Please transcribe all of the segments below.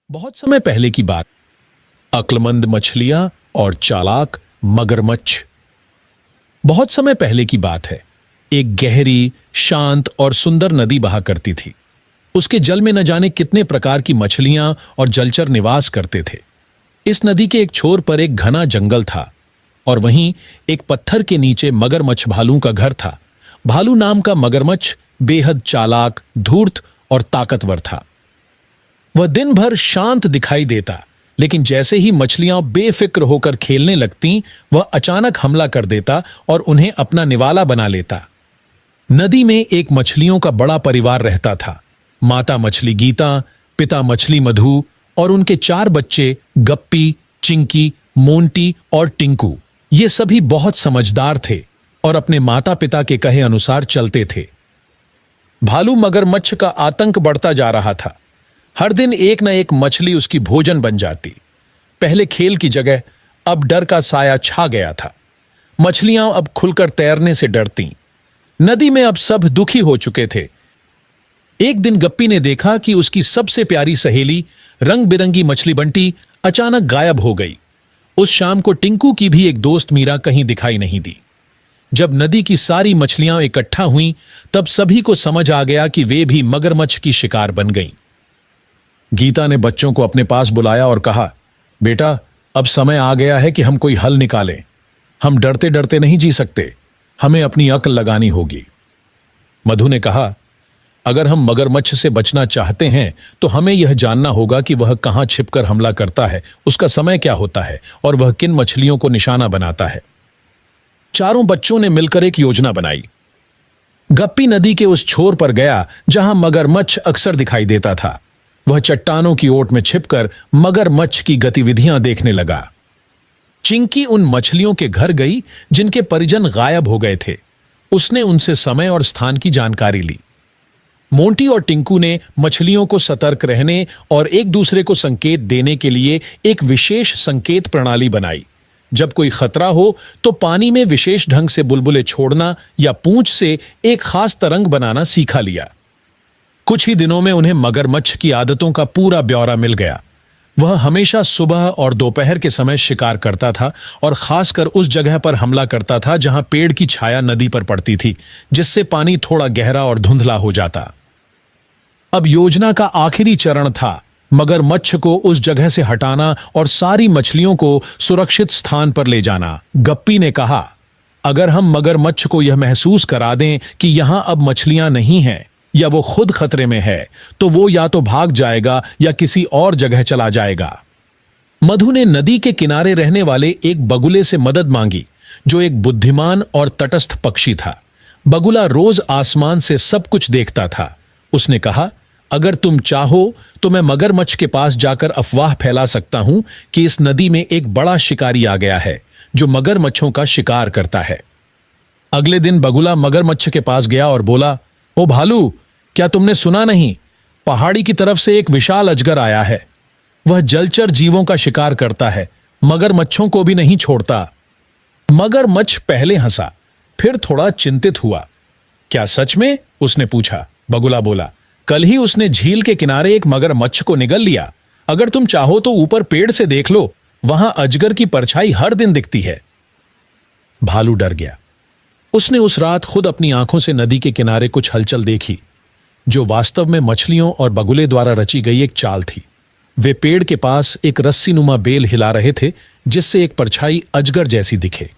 बहुत समय पहले की बात। अक्लमंद मछलियां और चालाक मगरमच्छ। बहुत समय पहले की बात है। एक गहरी, शांत और सुंदर नदी बहा करती थी। उसके जल में न जाने कितने प्रकार की मछलियां और जलचर निवास करते थे। इस नदी के एक छोर पर एक घना जंगल था और वहीं एक पत्थर के नीचे मगरमच्छ भालू का घर था। भालू नाम का मगरमच्छ बेहद चालाक, धूर्त और ताकतवर था। वह दिन भर शांत दिखाई देता, लेकिन जैसे ही मछलियां बेफिक्र होकर खेलने लगतीं, वह अचानक हमला कर देता और उन्हें अपना निवाला बना लेता। नदी में एक मछलियों का बड़ा परिवार रहता था। माता मछली गीता, पिता मछली मधु और उनके 4 बच्चे गप्पी, चिंकी, मोंटी और टिंकू। ये सभी बहुत समझदार थे और अपने माता पिता के कहे अनुसार चलते थे। भालू मगरमच्छ का आतंक बढ़ता जा रहा था। हर दिन एक न एक मछली उसकी भोजन बन जाती। पहले खेल की जगह अब डर का साया छा गया था। मछलियां अब खुलकर तैरने से डरतीं। नदी में अब सब दुखी हो चुके थे। एक दिन गप्पी ने देखा कि उसकी सबसे प्यारी सहेली रंग बिरंगी मछली बंटी अचानक गायब हो गई। उस शाम को टिंकू की भी एक दोस्त मीरा कहीं दिखाई नहीं दी। जब नदी की सारी मछलियां इकट्ठा हुईं, तब सभी को समझ आ गया कि वे भी मगरमच्छ की शिकार बन गईं। गीता ने बच्चों को अपने पास बुलाया और कहा, बेटा, अब समय आ गया है कि हम कोई हल निकालें। हम डरते डरते नहीं जी सकते, हमें अपनी अक्ल लगानी होगी। मधु ने कहा, अगर हम मगरमच्छ से बचना चाहते हैं तो हमें यह जानना होगा कि वह कहां छिपकर हमला करता है, उसका समय क्या होता है और वह किन मछलियों को निशाना बनाता है। चारों बच्चों ने मिलकर एक योजना बनाई। गप्पी नदी के उस छोर पर गया जहां मगरमच्छ अक्सर दिखाई देता था। वह चट्टानों की ओट में छिपकर मगरमच्छ की गतिविधियां देखने लगा। चिंकी उन मछलियों के घर गई जिनके परिजन गायब हो गए थे। उसने उनसे समय और स्थान की जानकारी ली। मोंटी और टिंकू ने मछलियों को सतर्क रहने और एक दूसरे को संकेत देने के लिए एक विशेष संकेत प्रणाली बनाई। जब कोई खतरा हो तो पानी में विशेष ढंग से बुलबुले छोड़ना या पूंछ से एक खास तरंग बनाना सीखा लिया। कुछ ही दिनों में उन्हें मगरमच्छ की आदतों का पूरा ब्यौरा मिल गया। वह हमेशा सुबह और दोपहर के समय शिकार करता था और खासकर उस जगह पर हमला करता था जहां पेड़ की छाया नदी पर पड़ती थी, जिससे पानी थोड़ा गहरा और धुंधला हो जाता। अब योजना का आखिरी चरण था, मगरमच्छ को उस जगह से हटाना और सारी मछलियों को सुरक्षित स्थान पर ले जाना। गप्पी ने कहा, अगर हम मगरमच्छ को यह महसूस करा दें कि यहां अब मछलियां नहीं हैं या वो खुद खतरे में है, तो वो या तो भाग जाएगा या किसी और जगह चला जाएगा। मधु ने नदी के किनारे रहने वाले एक बगुले से मदद मांगी, जो एक बुद्धिमान और तटस्थ पक्षी था। बगुला रोज आसमान से सब कुछ देखता था। उसने कहा, अगर तुम चाहो तो मैं मगरमच्छ के पास जाकर अफवाह फैला सकता हूं कि इस नदी में एक बड़ा शिकारी आ गया है जो मगरमच्छों का शिकार करता है। अगले दिन बगुला मगरमच्छ के पास गया और बोला, ओ भालू, क्या तुमने सुना नहीं? पहाड़ी की तरफ से एक विशाल अजगर आया है। वह जलचर जीवों का शिकार करता है, मगरमच्छों को भी नहीं छोड़ता। मगरमच्छ पहले हंसा, फिर थोड़ा चिंतित हुआ। क्या सच में? उसने पूछा। बगुला बोला, कल ही उसने झील के किनारे एक मगरमच्छ को निगल लिया। अगर तुम चाहो तो ऊपर पेड़ से देख लो, वहां अजगर की परछाई हर दिन दिखती है। भालू डर गया। उसने उस रात खुद अपनी आंखों से नदी के किनारे कुछ हलचल देखी, जो वास्तव में मछलियों और बगुले द्वारा रची गई एक चाल थी। वे पेड़ के पास एक रस्सीनुमा बेल हिला रहे थे, जिससे एक परछाई अजगर जैसी दिखे।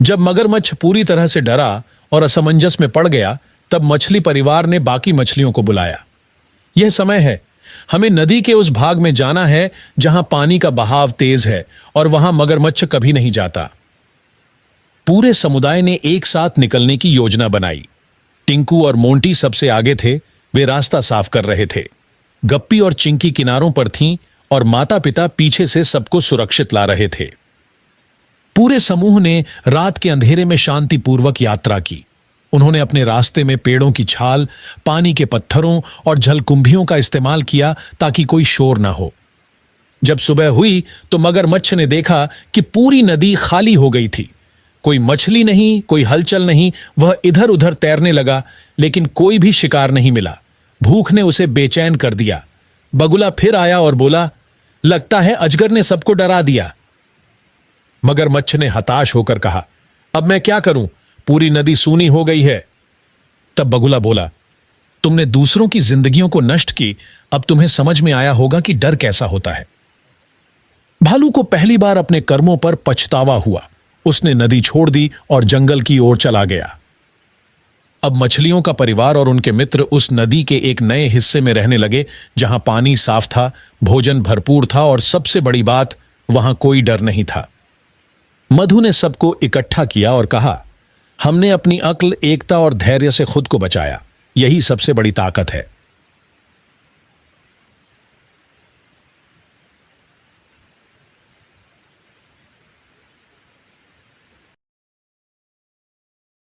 जब मगरमच्छ पूरी तरह से डरा और असमंजस में पड़ गया, तब मछली परिवार ने बाकी मछलियों को बुलाया। यह समय है, हमें नदी के उस भाग में जाना है जहां पानी का बहाव तेज है और वहां मगरमच्छ कभी नहीं जाता। पूरे समुदाय ने एक साथ निकलने की योजना बनाई। टिंकू और मोंटी सबसे आगे थे। वे रास्ता साफ कर रहे थे। गप्पी और चिंकी किनारों पर थीं और माता पिता पीछे से सबको सुरक्षित ला रहे थे। पूरे समूह ने रात के अंधेरे में शांतिपूर्वक यात्रा की। उन्होंने अपने रास्ते में पेड़ों की छाल, पानी के पत्थरों और जलकुंभियों का इस्तेमाल किया ताकि कोई शोर ना हो। जब सुबह हुई तो मगरमच्छ ने देखा कि पूरी नदी खाली हो गई थी। कोई मछली नहीं, कोई हलचल नहीं। वह इधर उधर तैरने लगा, लेकिन कोई भी शिकार नहीं मिला। भूख ने उसे बेचैन कर दिया। बगुला फिर आया और बोला, लगता है अजगर ने सबको डरा दिया। मगरमच्छ ने हताश होकर कहा, अब मैं क्या करूं, पूरी नदी सूनी हो गई है। तब बगुला बोला, तुमने दूसरों की जिंदगियों को नष्ट की, अब तुम्हें समझ में आया होगा कि डर कैसा होता है। भालू को पहली बार अपने कर्मों पर पछतावा हुआ। उसने नदी छोड़ दी और जंगल की ओर चला गया। अब मछलियों का परिवार और उनके मित्र उस नदी के एक नए हिस्से में रहने लगे, जहां पानी साफ था, भोजन भरपूर था और सबसे बड़ी बात, वहां कोई डर नहीं था। मधु ने सबको इकट्ठा किया और कहा, हमने अपनी अक्ल, एकता और धैर्य से खुद को बचाया। यही सबसे बड़ी ताकत है।